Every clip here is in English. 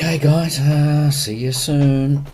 Okay, guys, see you soon.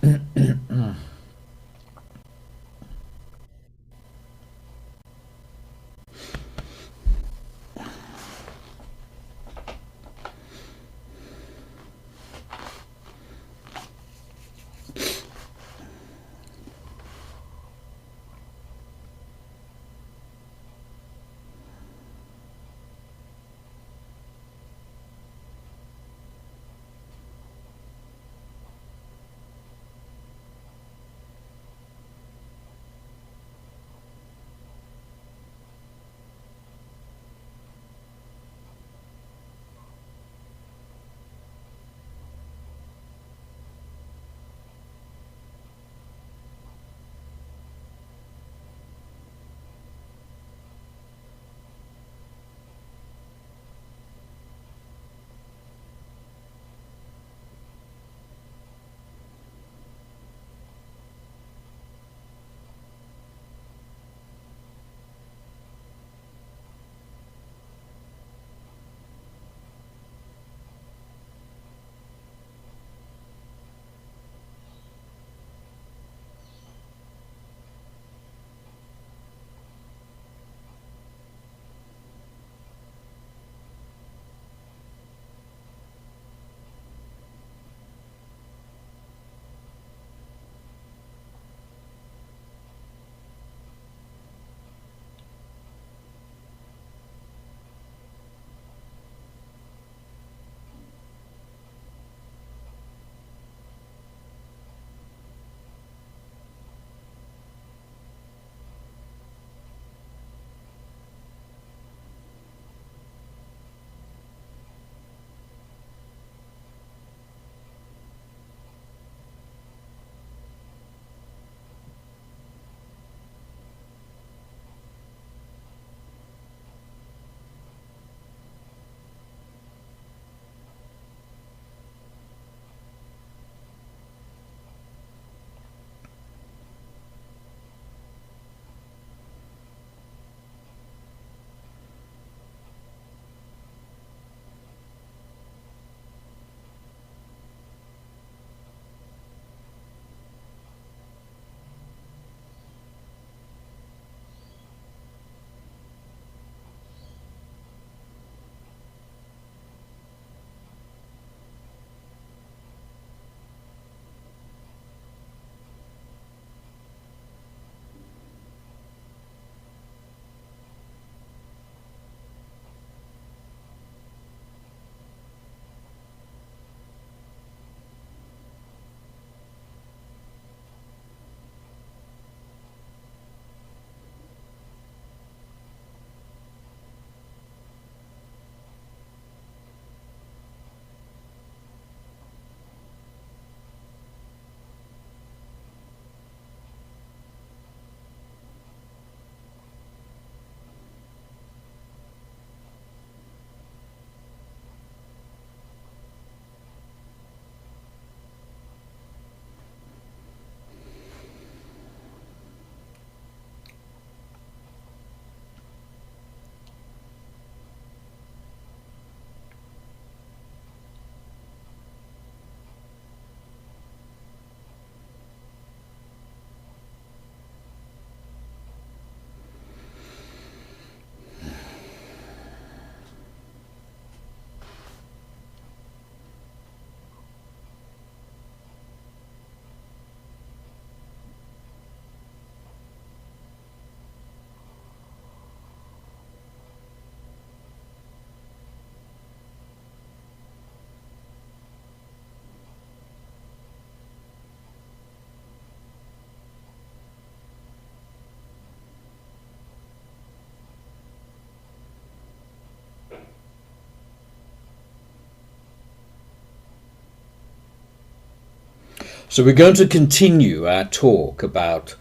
So we're going to continue our talk about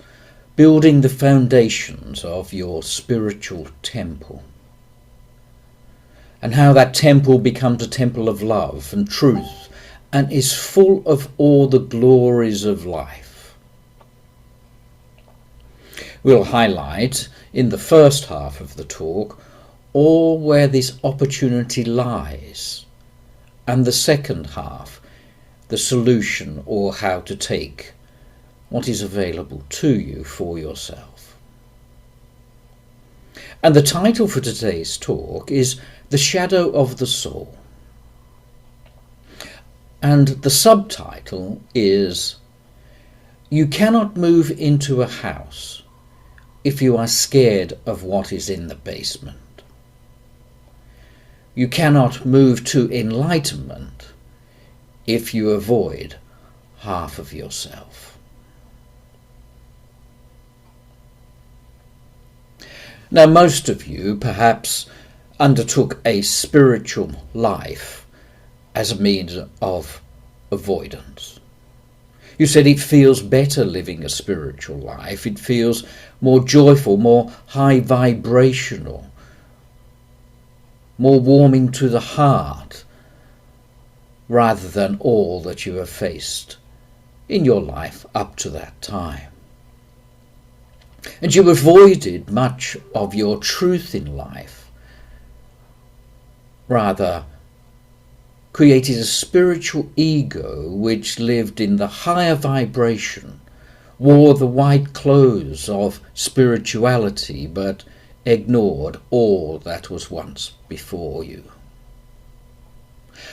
building the foundations of your spiritual temple, and how that temple becomes a temple of love and truth and is full of all the glories of life. We'll highlight in the first half of the talk all where this opportunity lies, and the second half the solution or how to take what is available to you for yourself. And the title for today's talk is The Shadow of the Soul. And the subtitle is You Cannot Move into a House if you are scared of what is in the basement. You cannot move to enlightenment if you avoid half of yourself. Now, most of you perhaps undertook a spiritual life as a means of avoidance. You said it feels better living a spiritual life. It feels more joyful, more high vibrational, more warming to the heart, rather than all that you have faced in your life up to that time. And you avoided much of your truth in life, rather created a spiritual ego which lived in the higher vibration, wore the white clothes of spirituality, but ignored all that was once before you.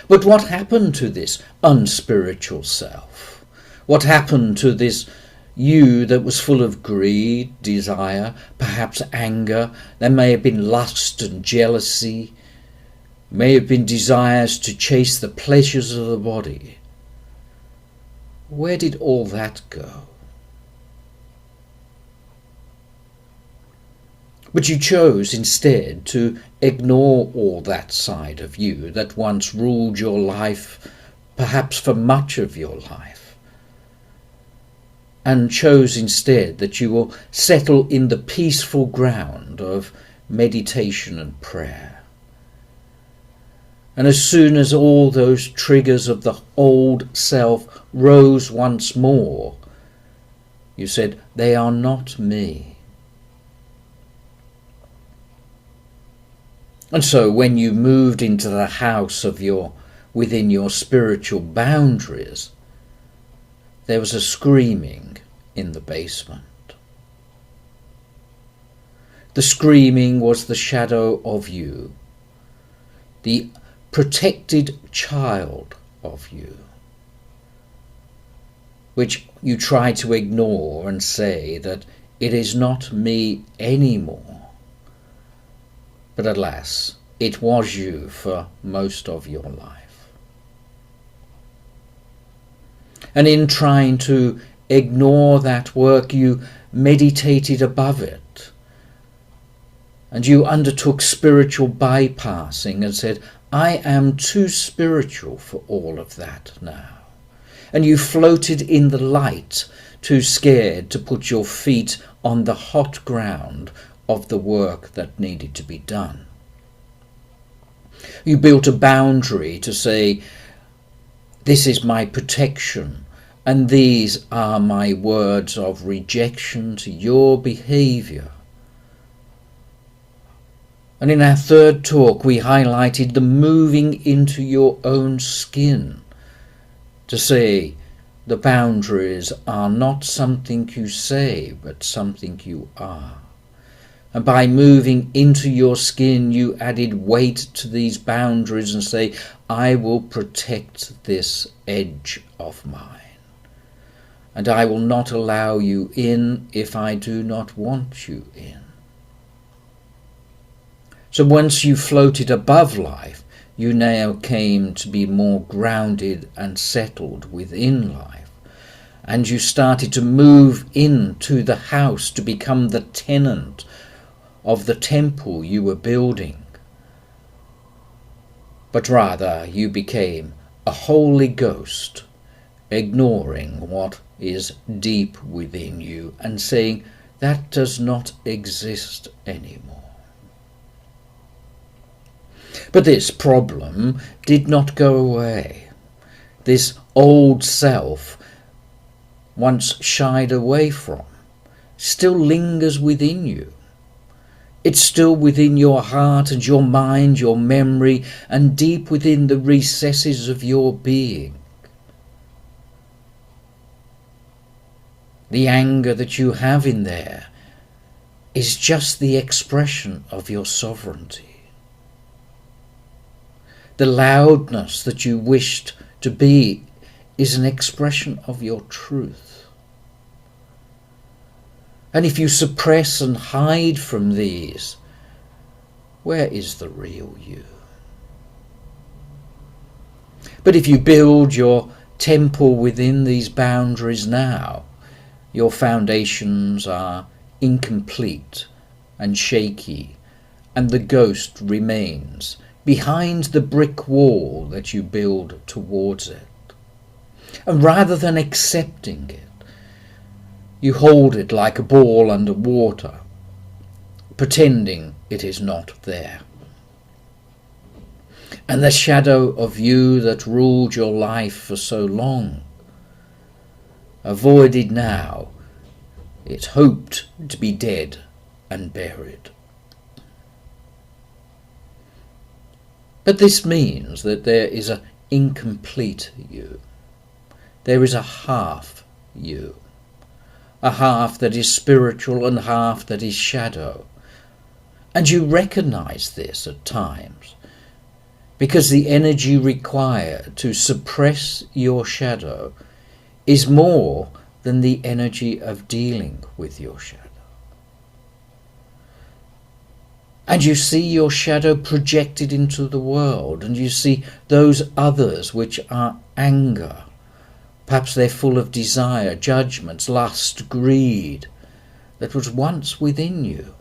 But what happened to this unspiritual self? What happened to this you that was full of greed, desire, perhaps anger? There may have been lust and jealousy, may have been desires to chase the pleasures of the body. Where did all that go? But you chose instead to ignore all that side of you that once ruled your life, perhaps for much of your life, and chose instead that you will settle in the peaceful ground of meditation and prayer. And as soon as all those triggers of the old self rose once more, you said, "They are not me." And so when you moved into the house of within your spiritual boundaries, there was a screaming in the basement. The screaming was the shadow of you, the protected child of you, which you try to ignore and say that it is not me anymore. But alas, it was you for most of your life. And in trying to ignore that work, you meditated above it. And you undertook spiritual bypassing and said, "I am too spiritual for all of that now." And you floated in the light, too scared to put your feet on the hot ground of the work that needed to be done. You built a boundary to say, "This is my protection, and these are my words of rejection to your behavior." And in our third talk, we highlighted the moving into your own skin to say the boundaries are not something you say, but something you are. And by moving into your skin, you added weight to these boundaries and say, "I will protect this edge of mine. And I will not allow you in if I do not want you in." So once you floated above life, you now came to be more grounded and settled within life. And you started to move into the house to become the tenant of the temple you were building. But rather you became a Holy Ghost, ignoring what is deep within you and saying, "That does not exist anymore." But this problem did not go away. This old self, once shied away from, still lingers within you. It's still within your heart and your mind, your memory, and deep within the recesses of your being. The anger that you have in there is just the expression of your sovereignty. The loudness that you wished to be is an expression of your truth. And if you suppress and hide from these, where is the real you? But if you build your temple within these boundaries now, your foundations are incomplete and shaky, and the ghost remains behind the brick wall that you build towards it. And rather than accepting it, you hold it like a ball under water, pretending it is not there. And the shadow of you that ruled your life for so long, avoided now, it hoped to be dead and buried. But this means that there is an incomplete you. There is a half you, a half that is spiritual and half that is shadow. And you recognize this at times, because the energy required to suppress your shadow is more than the energy of dealing with your shadow. And you see your shadow projected into the world, and you see those others which are anger. Perhaps they're full of desire, judgments, lust, greed, that was once within you,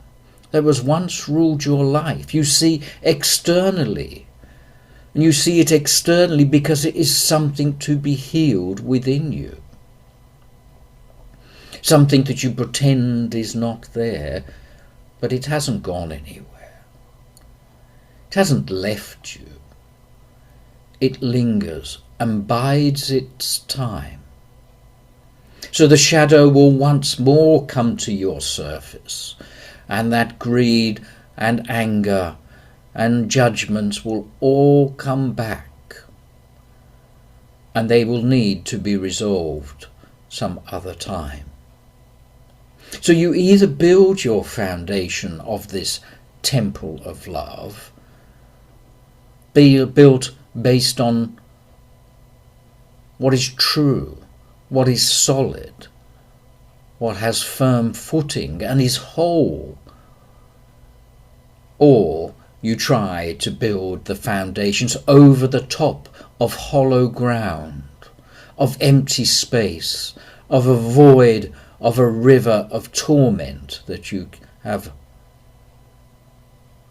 that was once ruled your life. You see externally, and you see it externally because it is something to be healed within you. Something that you pretend is not there, but it hasn't gone anywhere. It hasn't left you. It lingers and bides its time. So the shadow will once more come to your surface, and that greed and anger and judgments will all come back, and they will need to be resolved some other time. So you either build your foundation of this temple of love, built based on what is true, what is solid, what has firm footing and is whole, or you try to build the foundations over the top of hollow ground, of empty space, of a void, of a river of torment that you have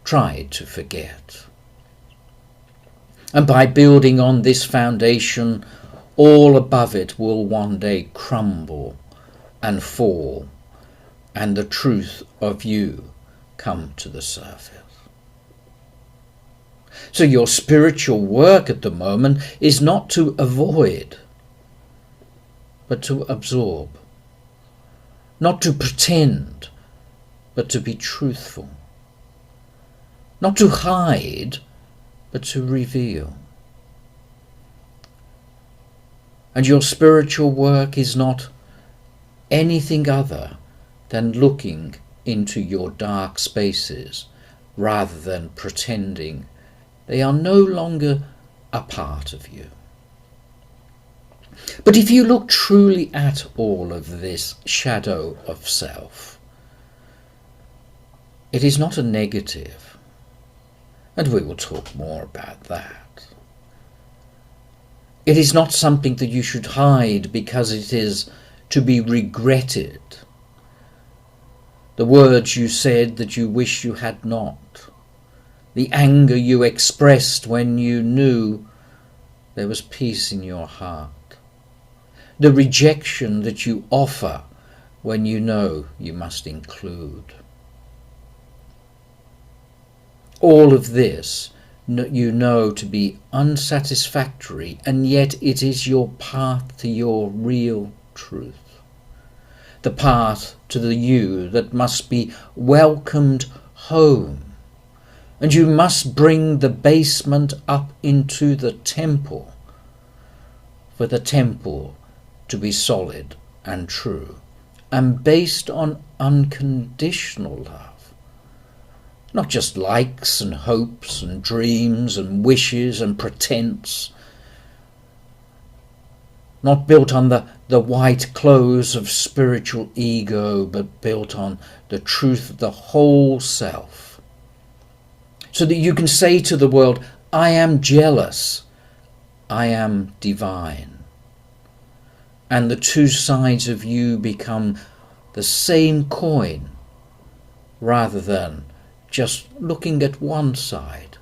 tried to forget. And by building on this foundation, all above it will one day crumble and fall, and the truth of you come to the surface. So your spiritual work at the moment is not to avoid, but to absorb. Not to pretend, but to be truthful. Not to hide, but to reveal. And your spiritual work is not anything other than looking into your dark spaces rather than pretending they are no longer a part of you. But if you look truly at all of this shadow of self, it is not a negative, and we will talk more about that. It is not something that you should hide because it is to be regretted. The words you said that you wish you had not. The anger you expressed when you knew there was peace in your heart. The rejection that you offer when you know you must include. All of this you know to be unsatisfactory, and yet it is your path to your real truth. The path to the you that must be welcomed home. And you must bring the basement up into the temple, for the temple to be solid and true and based on unconditional love. Not just likes and hopes and dreams and wishes and pretense. Not built on the white clothes of spiritual ego, but built on the truth of the whole self. So that you can say to the world, I am jealous, I am divine. And the two sides of you become the same coin, rather than just looking at one side,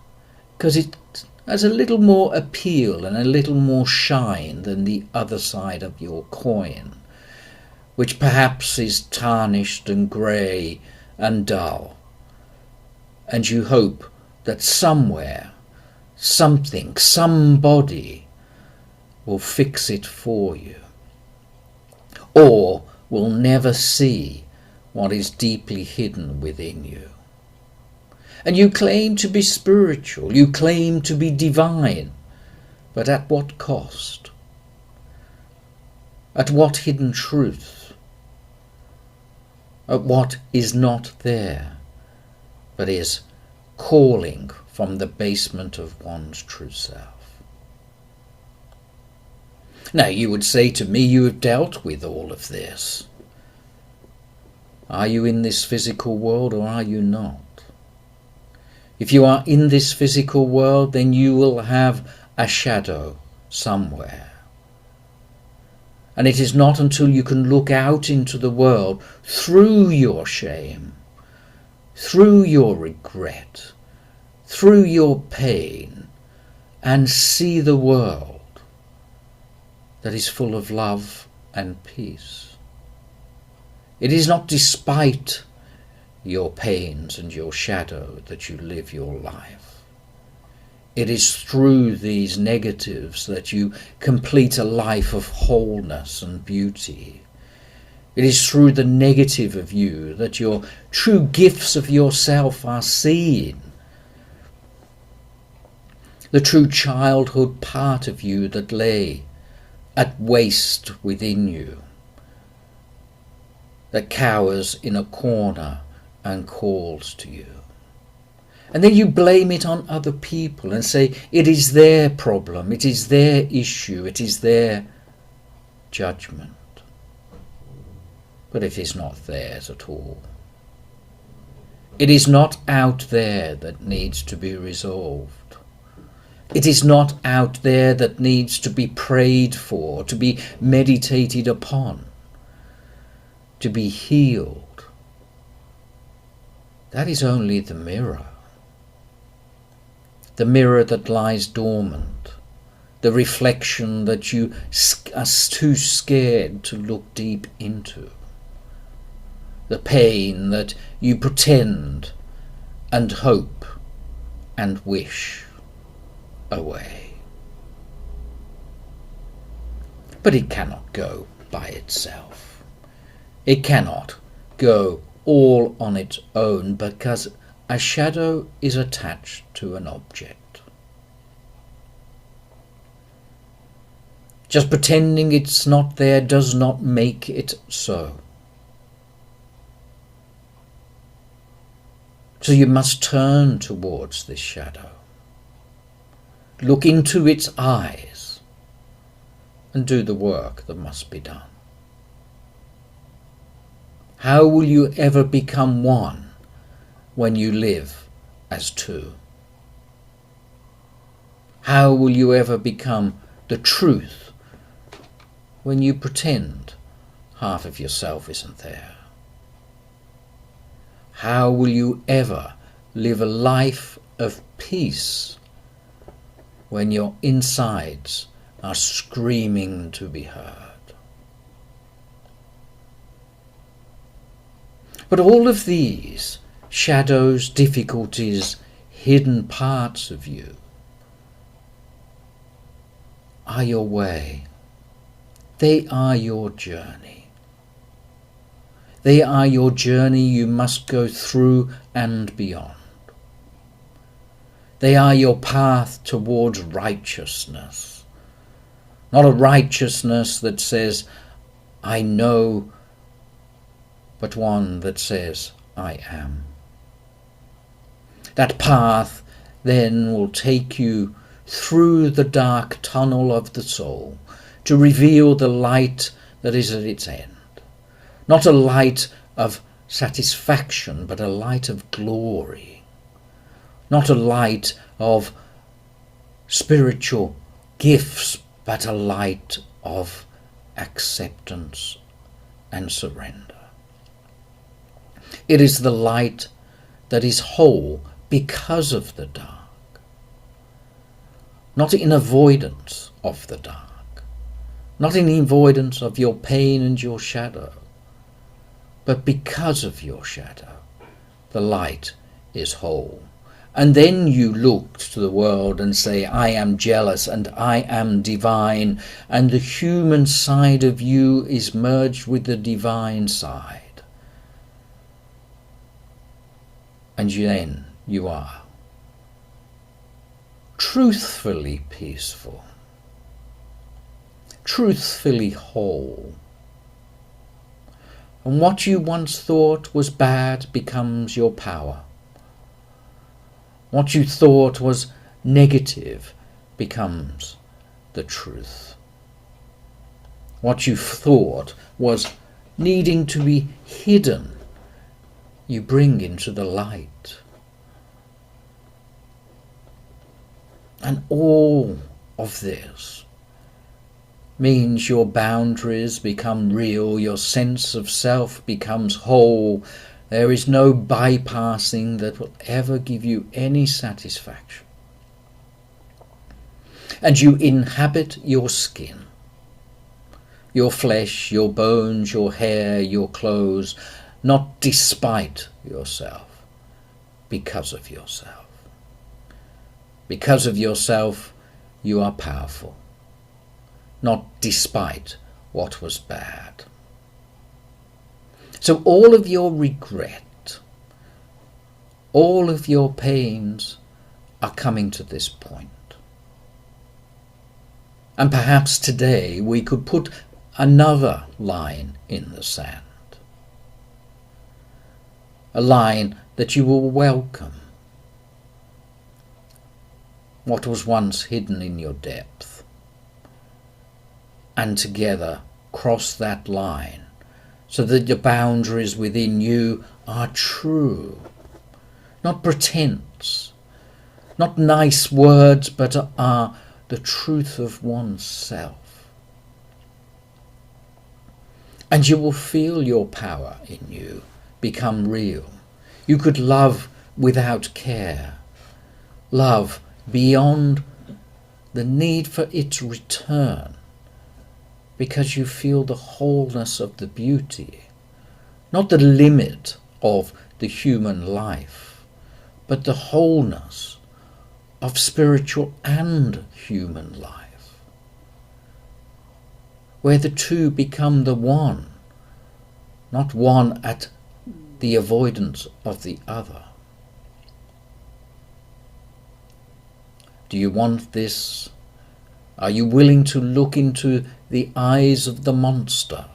because it has a little more appeal and a little more shine than the other side of your coin, which perhaps is tarnished and grey and dull. And you hope that somewhere, something, somebody will fix it for you, or will never see what is deeply hidden within you. And you claim to be spiritual, you claim to be divine, but at what cost? At what hidden truth? At what is not there, but is calling from the basement of one's true self? Now you would say to me, you have dealt with all of this. Are you in this physical world or are you not? If you are in this physical world, then you will have a shadow somewhere. And it is not until you can look out into the world through your shame, through your regret, through your pain, and see the world that is full of love and peace. It is not despite your pains and your shadow that you live your life. It is through these negatives that you complete a life of wholeness and beauty. It is through the negative of you that your true gifts of yourself are seen. The true childhood part of you that lay at waste within you, that cowers in a corner and calls to you. And then you blame it on other people and say it is their problem, it is their issue, it is their judgment. But it is not theirs at all. It is not out there that needs to be resolved. It is not out there that needs to be prayed for, to be meditated upon, to be healed. That is only the mirror that lies dormant, the reflection that you are too scared to look deep into, the pain that you pretend and hope and wish away. But it cannot go by itself. It cannot go all on its own, because a shadow is attached to an object. Just pretending it's not there does not make it so. So you must turn towards this shadow, look into its eyes, and do the work that must be done. How will you ever become one when you live as two? How will you ever become the truth when you pretend half of yourself isn't there? How will you ever live a life of peace when your insides are screaming to be heard? But all of these shadows, difficulties, hidden parts of you are your way. They are your journey. They are your journey you must go through and beyond. They are your path towards righteousness. Not a righteousness that says, I know but one that says, I am. That path then will take you through the dark tunnel of the soul to reveal the light that is at its end. Not a light of satisfaction, but a light of glory. Not a light of spiritual gifts, but a light of acceptance and surrender. It is the light that is whole because of the dark, not in avoidance of the dark, not in avoidance of your pain and your shadow, but because of your shadow, the light is whole. And then you look to the world and say, I am jealous and I am divine, and the human side of you is merged with the divine side. And then you are truthfully peaceful, truthfully whole. And what you once thought was bad becomes your power. What you thought was negative becomes the truth. What you thought was needing to be hidden, you bring into the light. And all of this means your boundaries become real, your sense of self becomes whole. There is no bypassing that will ever give you any satisfaction. And you inhabit your skin, your flesh, your bones, your hair, your clothes, not despite yourself, because of yourself. Because of yourself, you are powerful, not despite what was bad. So all of your regret, all of your pains are coming to this point. And perhaps today we could put another line in the sand. A line that you will welcome what was once hidden in your depth, and together cross that line so that the boundaries within you are true, not pretense, not nice words, but are the truth of oneself. And you will feel your power in you become real. You could love without care, love beyond the need for its return, because you feel the wholeness of the beauty, not the limit of the human life, but the wholeness of spiritual and human life, where the two become the one, not one at the avoidance of the other. Do you want this? Are you willing to look into the eyes of the monster,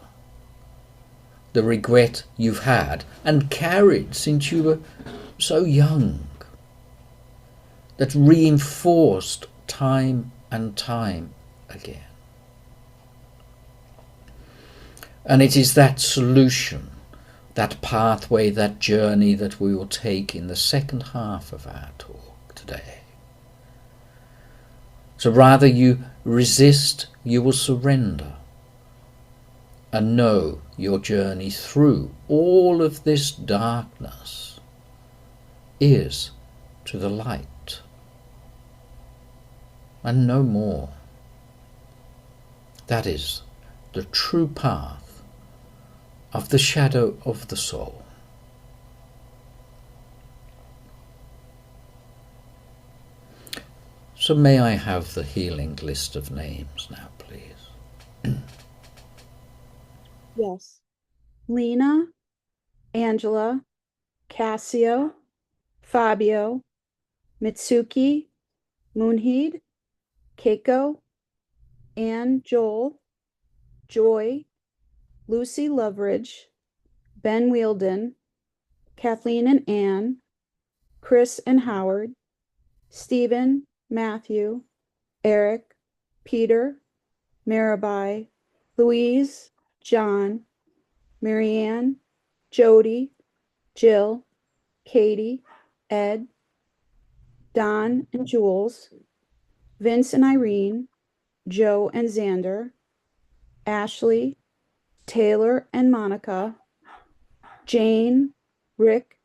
the regret you've had and carried since you were so young, that reinforced time and time again? And it is that solution, that pathway, that journey that we will take in the second half of our talk today. So rather you resist, you will surrender and know your journey through all of this darkness is to the light and no more. That is the true path of the shadow of the soul. So may I have the healing list of names now, please? Yes. Lena, Angela, Cassio, Fabio, Mitsuki, Moonheed, Keiko, Anne, Joel, Joy, Lucy Loveridge, Ben Wielden, Kathleen and Ann, Chris and Howard, Stephen, Matthew, Eric, Peter, Mirabai, Louise, John, Marianne, Jody, Jill, Katie, Ed, Don and Jules, Vince and Irene, Joe and Xander, Ashley, Taylor and Monica, Jane, Rick,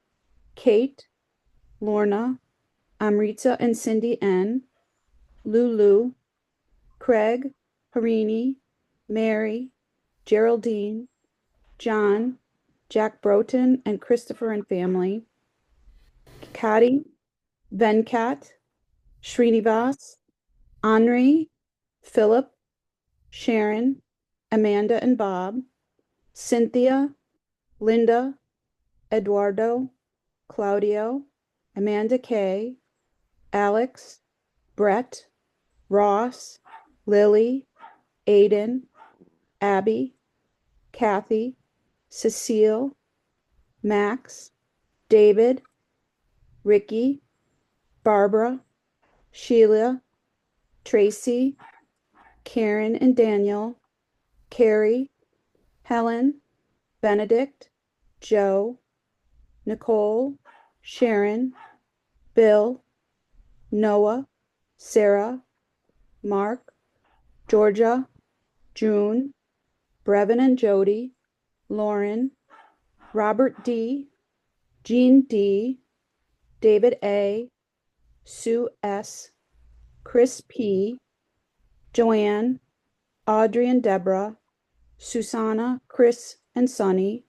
Kate, Lorna, Amrita and Cindy N, Lulu, Craig, Harini, Mary, Geraldine, John, Jack Broughton and Christopher and family, Kati, Venkat, Srinivas, Henri, Philip, Sharon, Amanda and Bob, Cynthia, Linda, Eduardo, Claudio, Amanda Kay, Alex, Brett, Ross, Lily, Aiden, Abby, Kathy, Cecile, Max, David, Ricky, Barbara, Sheila, Tracy, Karen and Daniel, Carrie, Helen, Benedict, Joe, Nicole, Sharon, Bill, Noah, Sarah, Mark, Georgia, June, Brevin and Jody, Lauren, Robert D, Jean D, David A, Sue S, Chris P, Joanne, Audrey and Deborah, Susanna, Chris and Sonny,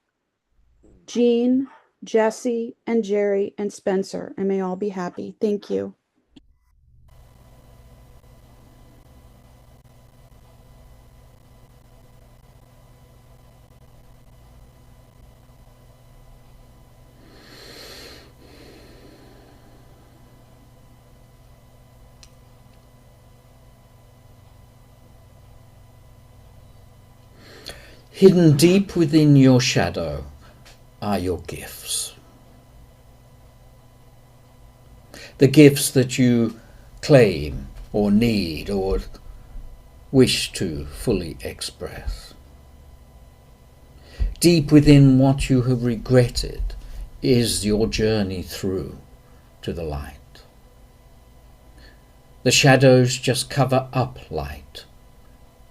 Jean, Jesse, and Jerry and Spencer, and may all be happy. Thank you. Hidden deep within your shadow are your gifts. The gifts that you claim or need or wish to fully express. Deep within what you have regretted is your journey through to the light. The shadows just cover up light,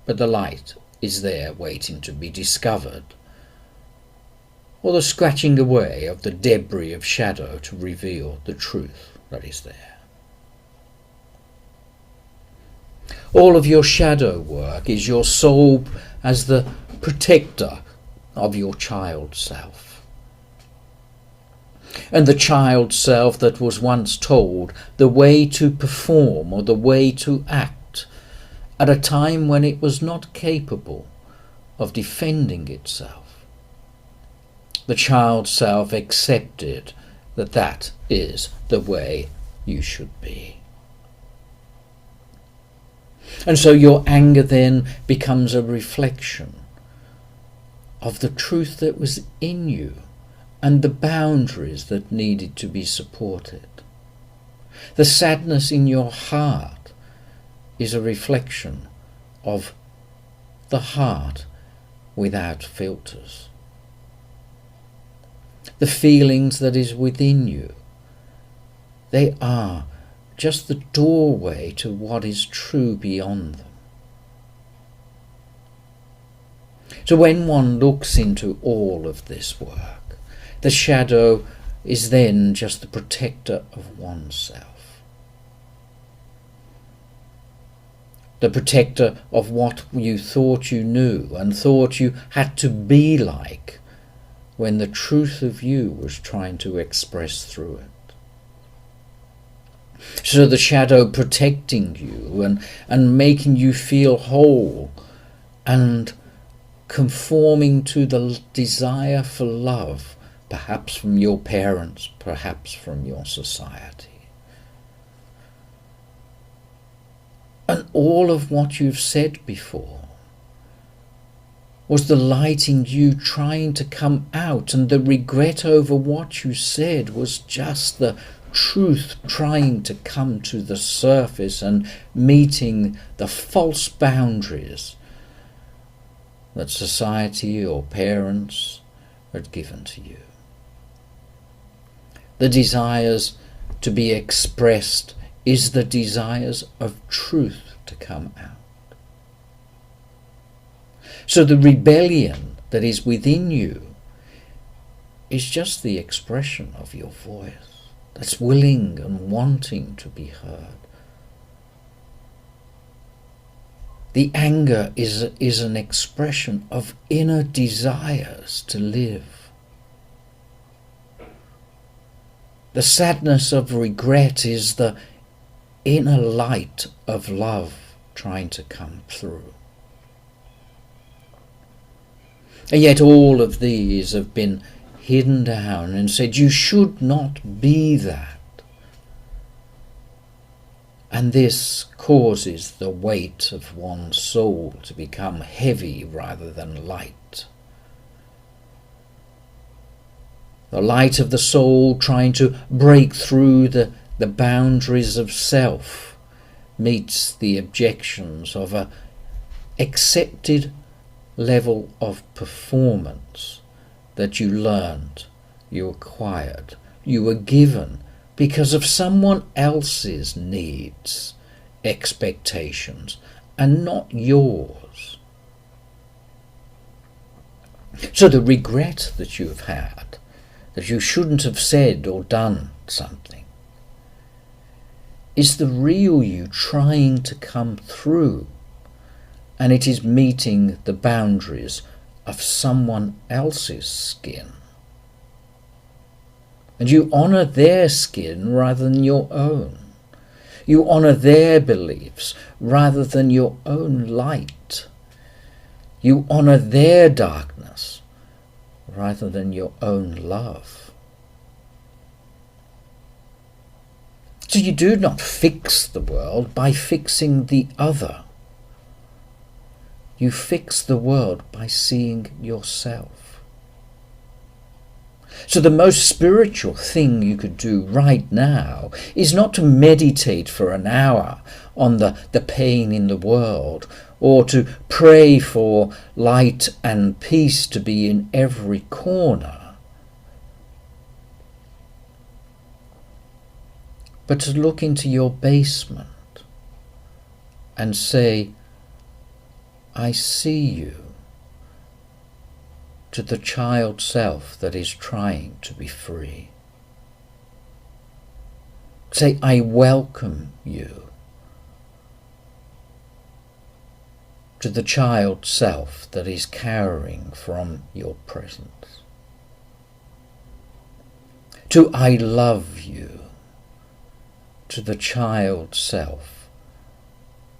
but the light is there waiting to be discovered, or the scratching away of the debris of shadow to reveal the truth that is there. All of your shadow work is your soul as the protector of your child self. And the child self that was once told the way to perform or the way to act at a time when it was not capable of defending itself. The child self accepted that that is the way you should be. And so your anger then becomes a reflection of the truth that was in you and the boundaries that needed to be supported. The sadness in your heart is a reflection of the heart without filters. The feelings that is within you, they are just the doorway to what is true beyond them. So when one looks into all of this work, the shadow is then just the protector of oneself. The protector of what you thought you knew and thought you had to be like when the truth of you was trying to express through it. So the shadow protecting you and making you feel whole and conforming to the desire for love, perhaps from your parents, perhaps from your society. And all of what you've said before, Was the light in you trying to come out, and the regret over what you said was just the truth trying to come to the surface and meeting the false boundaries that society or parents had given to you? The desires to be expressed is the desires of truth to come out. So the rebellion that is within you is just the expression of your voice that's willing and wanting to be heard. The anger is an expression of inner desires to live. The sadness of regret is the inner light of love trying to come through. And yet all of these have been hidden down and said, you should not be that. And this causes the weight of one's soul to become heavy rather than light. The light of the soul trying to break through the boundaries of self meets the objections of a accepted level of performance that you learned, you acquired, you were given because of someone else's needs, expectations, and not yours. So the regret that you have had, that you shouldn't have said or done something, is the real you trying to come through, and it is meeting the boundaries of someone else's skin. And you honour their skin rather than your own. You honour their beliefs rather than your own light. You honour their darkness rather than your own love. So you do not fix the world by fixing the other. You fix the world by seeing yourself. So the most spiritual thing you could do right now is not to meditate for an hour on the pain in the world, or to pray for light and peace to be in every corner, but to look into your basement and say, I see you, to the child self that is trying to be free. Say, I welcome you, to the child self that is cowering from your presence. To I love you, to the child self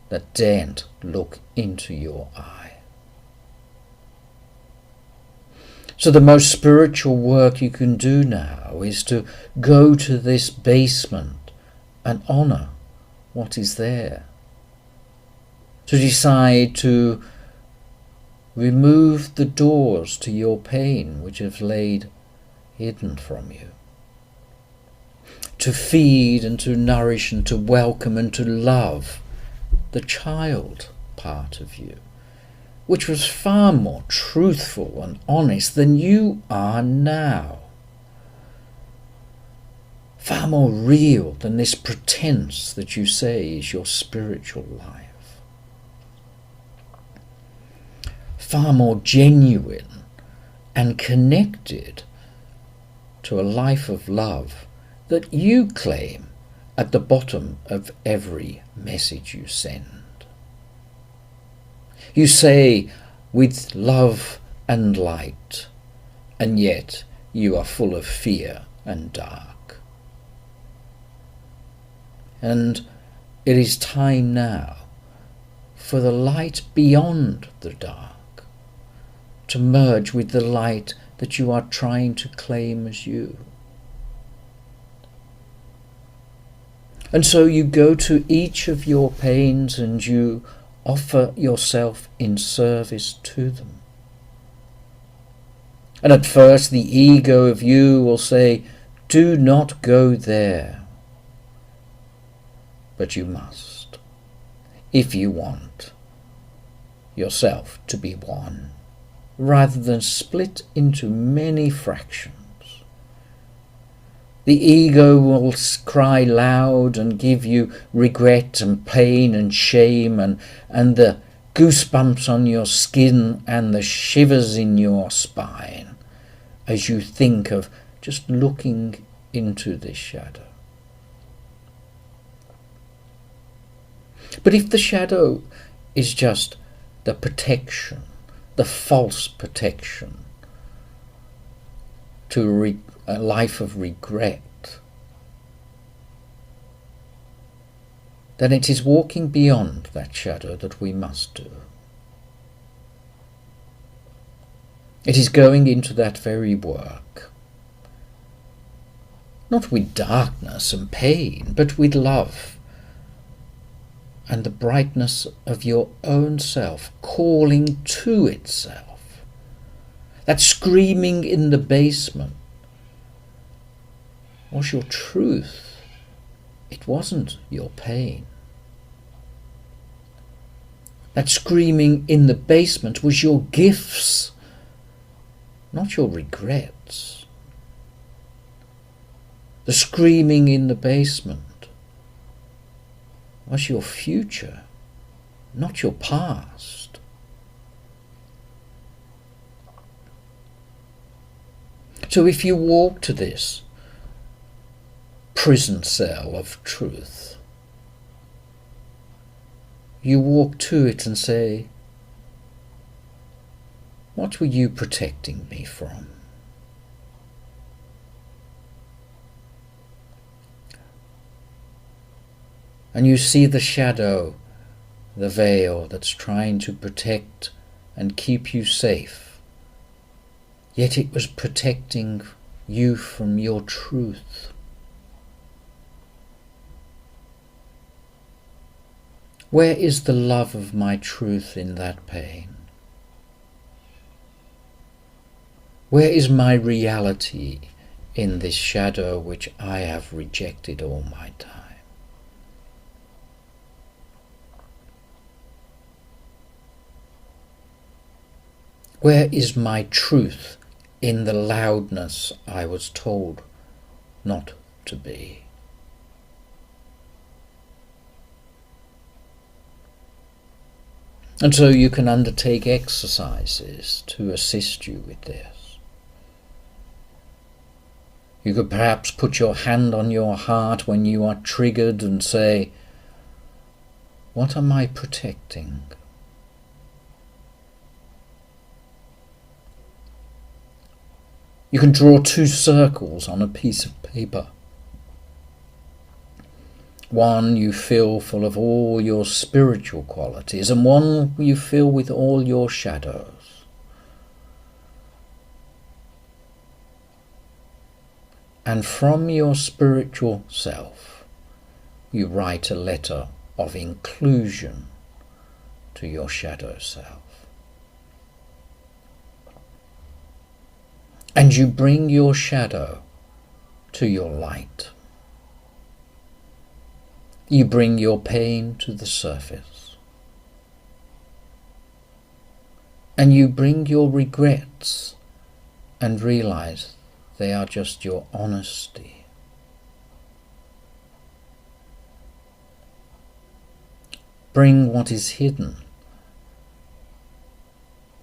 that daren't look into your eye. So the most spiritual work you can do now is to go to this basement and honour what is there. To decide to remove the doors to your pain which have laid hidden from you. To feed and to nourish and to welcome and to love the child part of you, which was far more truthful and honest than you are now. Far more real than this pretense that you say is your spiritual life. Far more genuine and connected to a life of love that you claim at the bottom of every message you send. You say, with love and light, and yet you are full of fear and dark. And it is time now for the light beyond the dark to merge with the light that you are trying to claim as you. And so you go to each of your pains and you offer yourself in service to them. And at first the ego of you will say, do not go there. But you must, if you want yourself to be one, rather than split into many fractions. The ego will cry loud and give you regret and pain and shame and the goosebumps on your skin and the shivers in your spine as you think of just looking into this shadow. But if the shadow is just the protection, the false protection to a life of regret, then it is walking beyond that shadow that we must do. It is going into that very work, not with darkness and pain, but with love and the brightness of your own self calling to itself. That screaming in the basement was your truth. It wasn't your pain. That screaming in the basement was your gifts, not your regrets. The screaming in the basement was your future, not your past. So if you walk to this prison cell of truth, you walk to it and say, what were you protecting me from? And you see the shadow, the veil that's trying to protect and keep you safe, yet it was protecting you from your truth. Where is the love of my truth in that pain? Where is my reality in this shadow which I have rejected all my time? Where is my truth in the loudness I was told not to be? And so you can undertake exercises to assist you with this. You could perhaps put your hand on your heart when you are triggered and say, what am I protecting? You can draw 2 circles on a piece of paper. One you fill full of all your spiritual qualities, and one you fill with all your shadows. And from your spiritual self, you write a letter of inclusion to your shadow self. And you bring your shadow to your light. You bring your pain to the surface. And you bring your regrets and realize they are just your honesty. Bring what is hidden.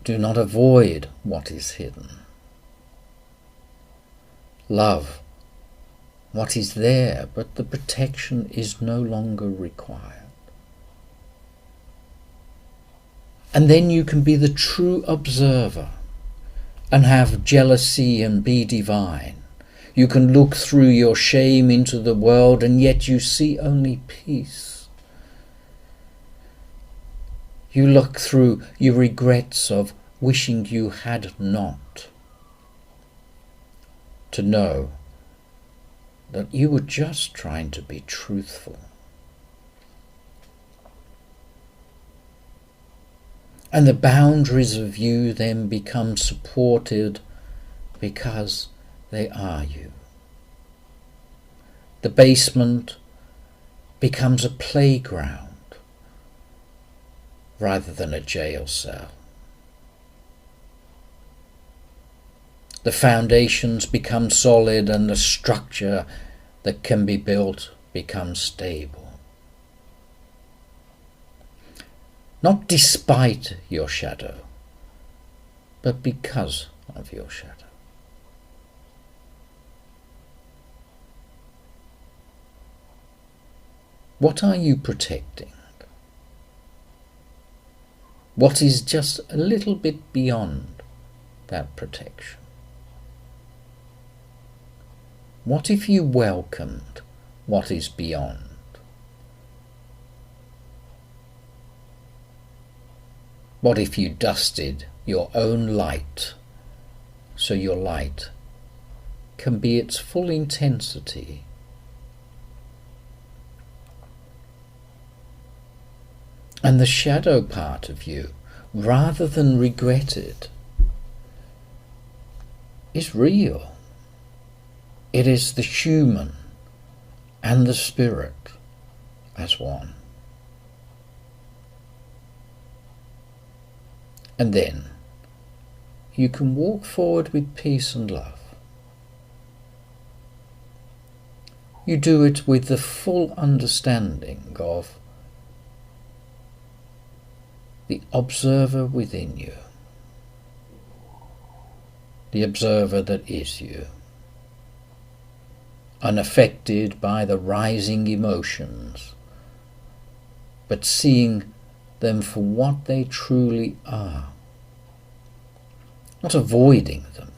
Do not avoid what is hidden. Love what is there, but the protection is no longer required. And then you can be the true observer and have jealousy and be divine. You can look through your shame into the world and yet you see only peace. You look through your regrets of wishing you had not, to know that you were just trying to be truthful. And the boundaries of you then become supported because they are you. The basement becomes a playground rather than a jail cell. The foundations become solid and the structure that can be built becomes stable. Not despite your shadow, but because of your shadow. What are you protecting? What is just a little bit beyond that protection? What if you welcomed what is beyond? What if you dusted your own light so your light can be its full intensity? And the shadow part of you, rather than regret it, is real. It is the human and the spirit as one. And then you can walk forward with peace and love. You do it with the full understanding of the observer within you, the observer that is you, unaffected by the rising emotions, but seeing them for what they truly are, not avoiding them,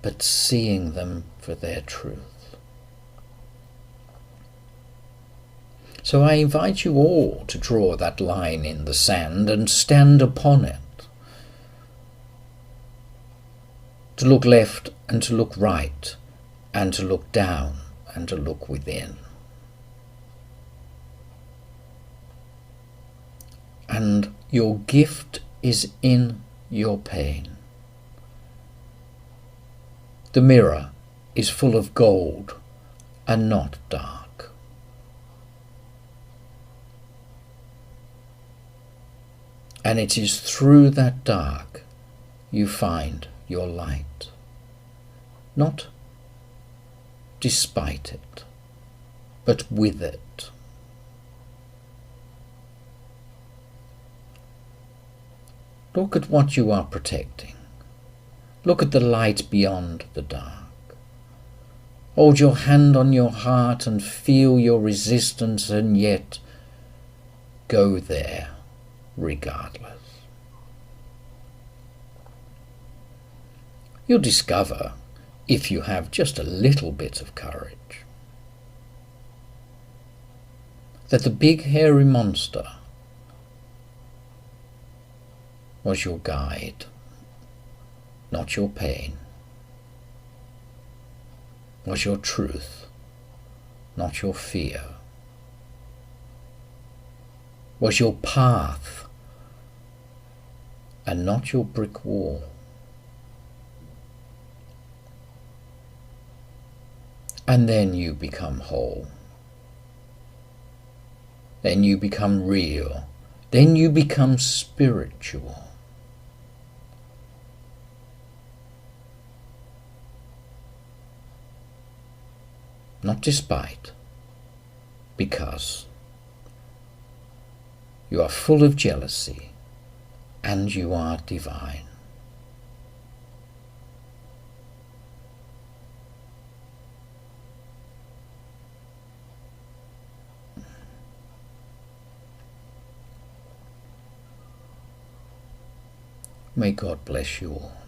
but seeing them for their truth. So I invite you all to draw that line in the sand and stand upon it, to look left and to look right, and to look down and to look within. And your gift is in your pain. The mirror is full of gold and not dark. And it is through that dark you find your light, not despite it, but with it. Look at what you are protecting. Look at the light beyond the dark. Hold your hand on your heart and feel your resistance, and yet go there regardless. You'll discover, if you have just a little bit of courage, that the big hairy monster was your guide, not your pain, was your truth, not your fear, was your path and not your brick wall. And then you become whole. Then you become real. Then you become spiritual. Not despite, because you are full of jealousy and you are divine. May God bless you all.